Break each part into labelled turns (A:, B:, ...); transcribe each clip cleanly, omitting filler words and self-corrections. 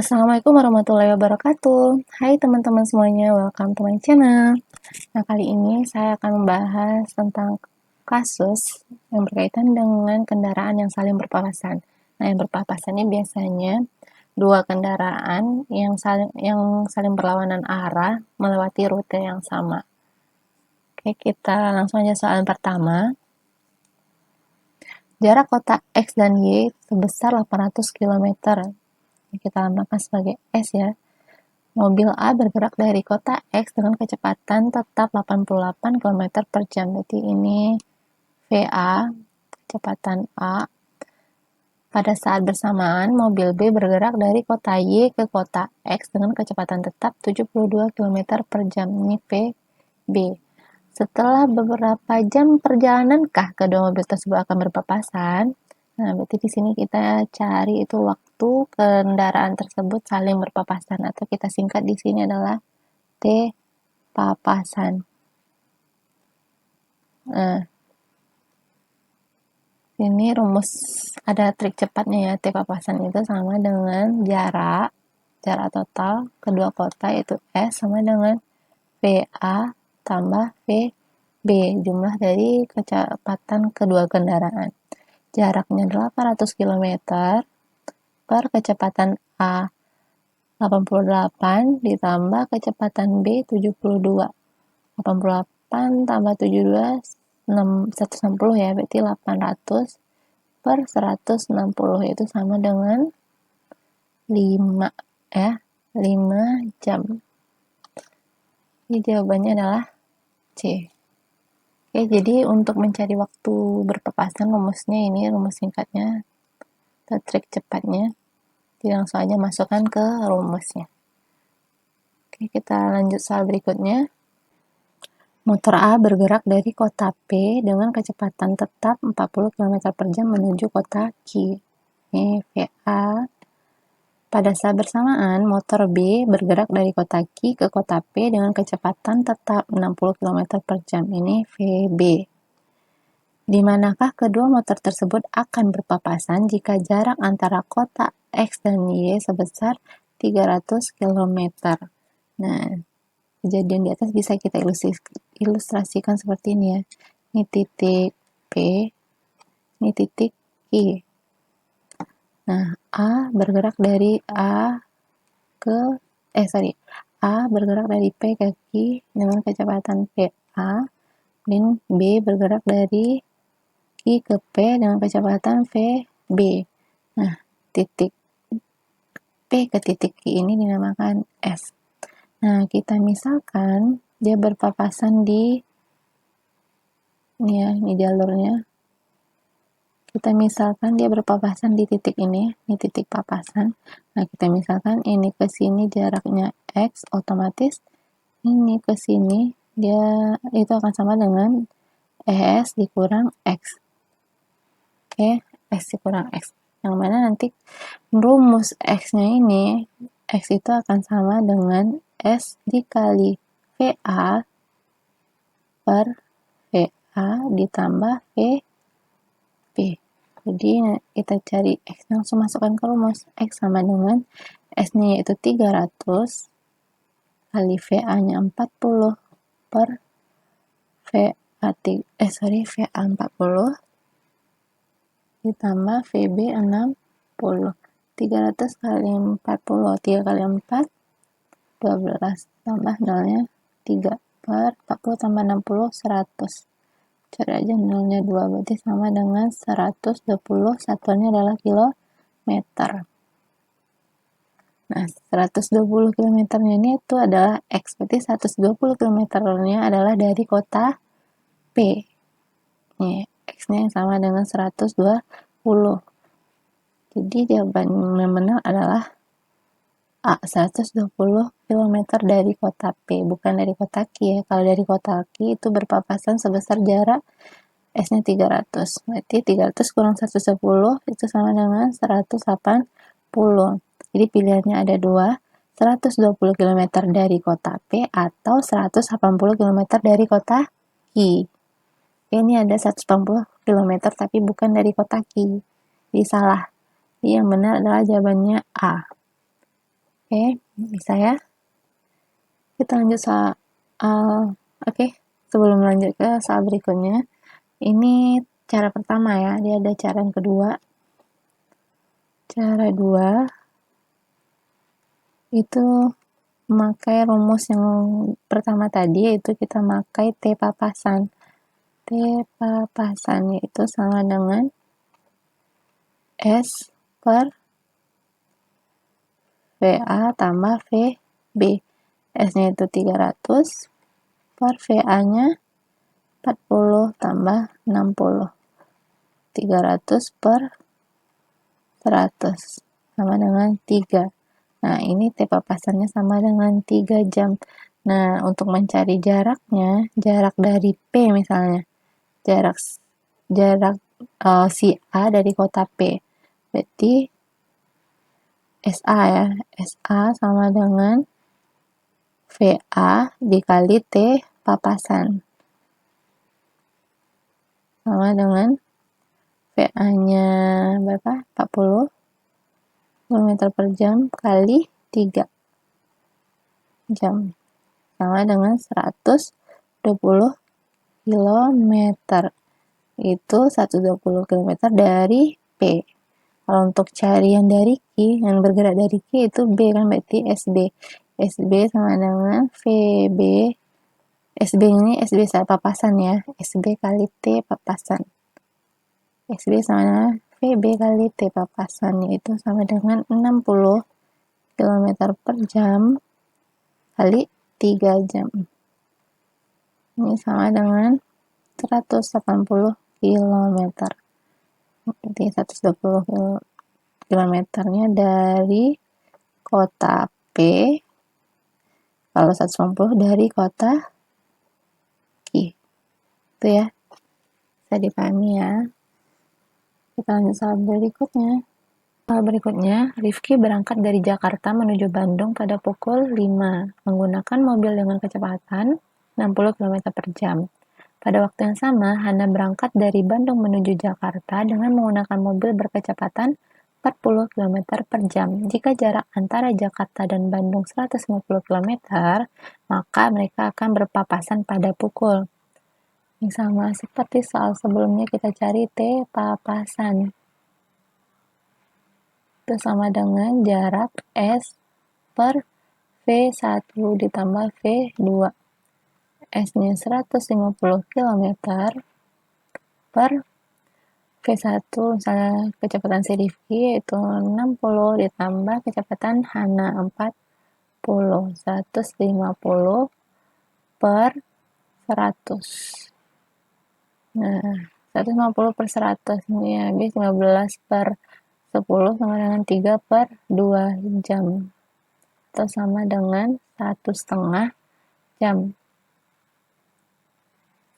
A: Assalamualaikum warahmatullahi wabarakatuh. Hai teman-teman semuanya, welcome to my channel. Nah, kali ini saya akan membahas tentang kasus yang berkaitan dengan kendaraan yang saling berpapasan. Nah, yang berpapasan ini biasanya dua kendaraan yang saling berlawanan arah melewati rute yang sama. Oke, kita langsung aja soal pertama. Jarak kota X dan Y sebesar 800 km. Kita namakan sebagai S ya. Mobil A bergerak dari kota X dengan kecepatan tetap 88 km per jam. Berarti ini VA, kecepatan A. Pada saat bersamaan, mobil B bergerak dari kota Y ke kota X dengan kecepatan tetap 72 km per jam. Ini PB. Setelah beberapa jam perjalanankah kedua mobil tersebut akan berpapasan? Nah, berarti di sini kita cari itu waktu kendaraan tersebut saling berpapasan, atau kita singkat di sini adalah T papasan. Nah, ini rumus, ada trik cepatnya ya. T papasan itu sama dengan jarak total kedua kota, yaitu S, sama dengan VA tambah VB, jumlah dari kecepatan kedua kendaraan. Jaraknya 800 km per kecepatan A 88 ditambah kecepatan B 72. 88 tambah 72 160 ya, berarti 800 per 160, itu sama dengan 5 ya, 5 jam. Ini jawabannya adalah C. Oke, jadi untuk mencari waktu berpapasan, rumusnya ini, rumus singkatnya atau trik cepatnya. Jadi langsung aja masukkan ke rumusnya. Oke, kita lanjut soal berikutnya. Motor A bergerak dari kota P dengan kecepatan tetap 40 km per jam menuju kota Q. Ini VA. Pada saat bersamaan, motor B bergerak dari kota Q ke kota P dengan kecepatan tetap 60 km per jam. Ini VB. Di manakah kedua motor tersebut akan berpapasan jika jarak antara kota X dan Y sebesar 300 km? Nah, kejadian di atas bisa kita ilustrasikan seperti ini ya. Ini titik P, ini titik I. Nah, A bergerak dari A bergerak dari P ke Q dengan kecepatan VA, dan B bergerak dari Q ke P dengan kecepatan VB. Nah, titik P ke titik Q ini dinamakan S. Nah, kita misalkan dia berpapasan di ini ya, ini jalurnya. Kita misalkan dia berpapasan di titik ini titik papasan. Nah, kita misalkan ini ke sini jaraknya X, otomatis ini ke sini dia itu akan sama dengan S dikurang X. Oke, S dikurang X. Yang mana nanti rumus X-nya ini, X itu akan sama dengan S dikali VA per VA ditambah VB. Jadi kita cari X, langsung masukkan ke rumus. X sama dengan S-nya yaitu 300 kali VA-nya 40 per VA 40 ditambah VB 60. 300 kali 40, 3 kali 4 12, tambah nolnya 3 per 40 tambah 60 100. Cari aja nolnya 2, berarti sama dengan 120, satuannya adalah kilometer. Nah, 120 kilometernya ini itu adalah X, berarti 120 kilometernya adalah dari kota P. Nih, X-nya yang sama dengan 120. Jadi jawaban yang benar adalah A, 120 km dari kota P, bukan dari kota Q ya. Kalau dari kota Q itu berpapasan sebesar jarak S-nya 300. Berarti 300 kurang 110 itu sama dengan 180. Jadi pilihannya ada dua, 120 km dari kota P atau 180 km dari kota Q. Ini ada 180 km tapi bukan dari kota Q. Jadi salah. Jadi yang benar adalah jawabannya A. Oke, bisa ya. Kita lanjut soal, oke, sebelum lanjut ke soal berikutnya, ini cara pertama ya, dia ada cara yang kedua. Cara dua, itu memakai rumus yang pertama tadi, yaitu kita pakai T papasan. T papasan yaitu sama dengan S per VA tambah VB. S-nya itu 300 per VA-nya 40 tambah 60. 300 per 100 sama dengan 3. Nah, ini T papasannya sama dengan 3 jam. Nah, untuk mencari jaraknya, jarak dari P misalnya, jarak si A dari kota P. Berarti SA ya, SA sama dengan VA dikali T papasan. Sama dengan VA-nya berapa? 40 km per jam kali 3 jam. Sama dengan 120 km. Itu 120 km dari P. Kalau untuk cari yang dari Q, yang bergerak dari Q itu B kan, berarti SB. SB sama dengan VB. SB ini SB saya papasan ya. SB kali T papasan. SB sama dengan VB kali T papasan, yaitu sama dengan 60 km per jam kali 3 jam. Ini sama dengan 180 km. Jadi 120 kilometernya dari kota P, kalau 190 dari kota Q. Itu ya, bisa dipahami ya. Kita lanjut soal berikutnya. Soal berikutnya, Rifki berangkat dari Jakarta menuju Bandung pada pukul 5 menggunakan mobil dengan kecepatan 60 km per jam. Pada waktu yang sama, Hana berangkat dari Bandung menuju Jakarta dengan menggunakan mobil berkecepatan 40 km per jam. Jika jarak antara Jakarta dan Bandung 150 km, maka mereka akan berpapasan pada pukul. Ini sama seperti soal sebelumnya, kita cari T papasan. Itu sama dengan jarak S per V1 ditambah V2. S-nya 150 km per V1, misalnya kecepatan si Rifki yaitu 60 ditambah kecepatan Hana 40. 150 per 100. Nah, 150 per 100 ini habis 15 per 10 sama dengan 3 per 2 jam. Atau sama dengan 1,5 jam.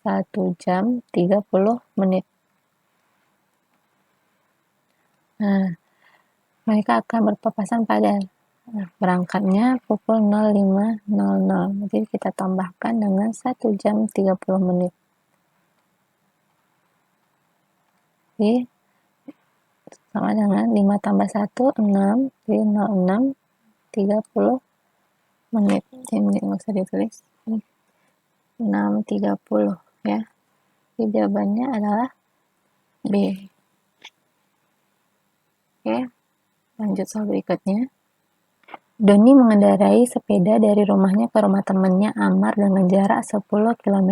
A: 1 jam 30 menit. Nah, mereka akan berpapasan pada berangkatnya pukul 05.00. Jadi kita tambahkan dengan 1 jam 30 menit. Oke. Sama dengan 5 tambah 1, 6. Jadi 06, 30 menit. Ini nggak usah ditulis. 6.30 ya. Jadi jawabannya adalah B. Oke, lanjut soal berikutnya. Doni mengendarai sepeda dari rumahnya ke rumah temannya Amar dengan jarak 10 km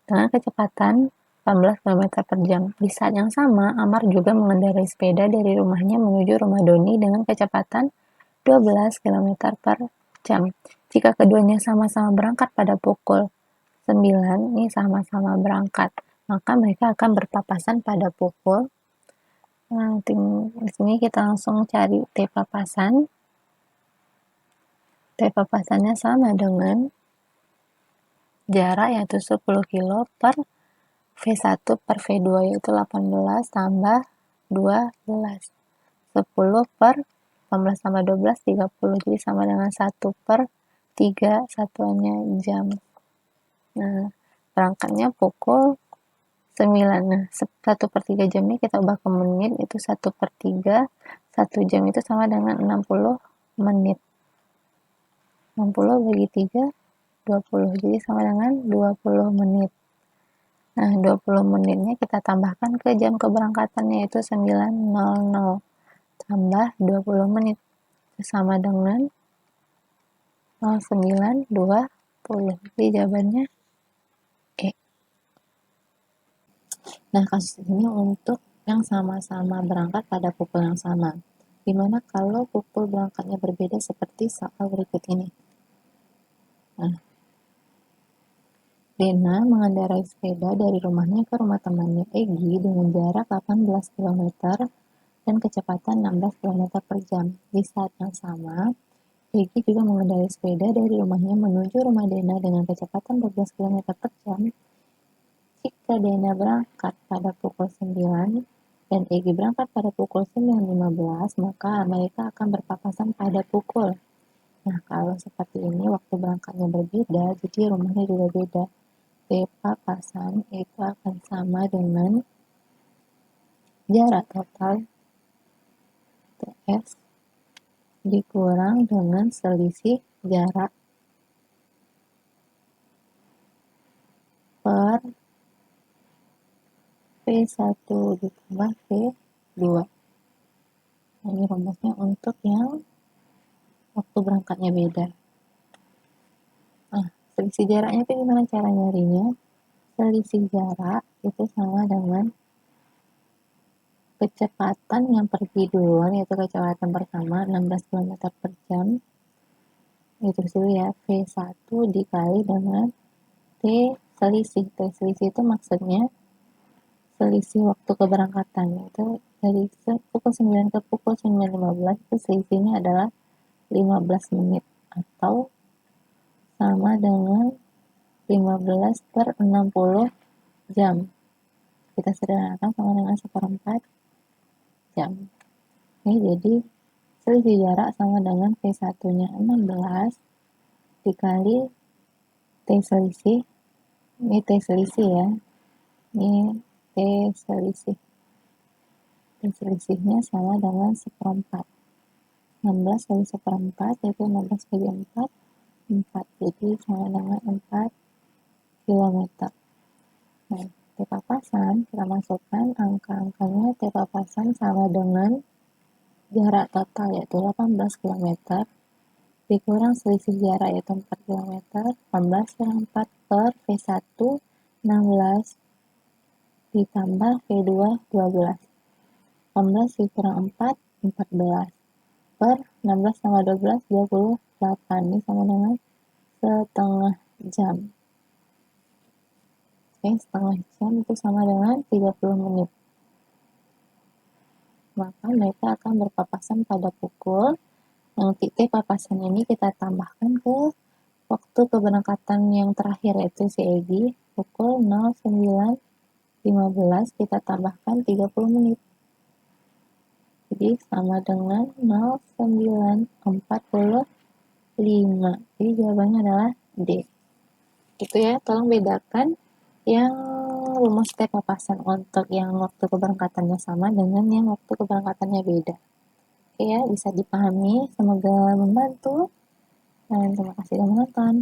A: dengan kecepatan 18 km per jam. Di saat yang sama, Amar juga mengendarai sepeda dari rumahnya menuju rumah Doni dengan kecepatan 12 km per jam. Jika keduanya sama-sama berangkat pada pukul 9, ini sama-sama berangkat, maka mereka akan berpapasan pada pukul. Nah, di sini kita langsung cari T papasan. T papasannya sama dengan jarak yaitu 10 kilo per V1 per V2 yaitu 18 tambah 12. 10 per 18 tambah 12, 30. Jadi sama dengan 1 per 3 satuannya jam. Nah, berangkatnya pukul 9. Nah, 1 per 3 jam ini kita ubah ke menit, itu 1 per 3. 1 jam itu sama dengan 60 menit. 60 bagi 3, 20. Jadi sama dengan 20 menit. Nah, 20 menitnya kita tambahkan ke jam keberangkatannya, yaitu 9.00 tambah 20 menit. Sama dengan 09.20. Jadi jawabannya E. Nah, kasus ini untuk yang sama-sama berangkat pada pukul yang sama. Gimana kalau pukul berangkatnya berbeda seperti soal berikut ini? Nah, Dena mengendarai sepeda dari rumahnya ke rumah temannya Egi dengan jarak 18 km dan kecepatan 16 km per jam. Di saat yang sama, Egi juga mengendarai sepeda dari rumahnya menuju rumah Dena dengan kecepatan 12 km per jam. Jika Dena berangkat pada pukul 9 dan Egi berangkat pada pukul 9.15, maka mereka akan berpapasan pada pukul. Nah, kalau seperti ini waktu berangkatnya berbeda, jadi rumahnya juga beda. Papasan itu akan sama dengan jarak total TS dikurang dengan selisih jarak per P1 ditambah P2. Nah, ini rumusnya untuk yang waktu berangkatnya beda. Nah, selisih jaraknya itu gimana cara nyarinya? Selisih jarak itu sama dengan kecepatan yang pergi duluan, yaitu kecepatan pertama 16 km per jam. Itu dulu ya, V1 dikali dengan T selisih. T selisih itu maksudnya selisih waktu keberangkatan, itu dari pukul 9 ke pukul 9.15 itu selisihnya adalah 15 menit atau sama dengan 15 per 60 jam. Kita sederhanakan sama dengan 1/4 jam. Oke, jadi selisih jarak sama dengan P1-nya 16 dikali T selisih. Ini T selisih ya. Ini T selisih. T selisihnya sama dengan 1/4. 16 kali 1/4 yaitu 16 kali 4, 4. Jadi sama dengan 4 km. Nah, T papasan kita masukkan angka-angkanya. T papasan sama dengan jarak total yaitu 18 km dikurang selisih jarak yaitu 4 km. 18 kurang 4 per V1 16 ditambah V2 12. 18 dikurang 4 14 per 16 tambah 12 28. Ini sama dengan setengah jam. Oke, setengah jam itu sama dengan 30 menit. Maka mereka akan berpapasan pada pukul yang T papasan ini kita tambahkan ke waktu keberangkatan yang terakhir, yaitu si Egi pukul 09.15 kita tambahkan 30 menit. Jadi sama dengan 09.45. Jadi jawabannya adalah D. Itu ya, tolong bedakan yang rumus T papasan untuk yang waktu keberangkatannya sama dengan yang waktu keberangkatannya beda. Oke ya, bisa dipahami, semoga membantu. Dan terima kasih sudah menonton.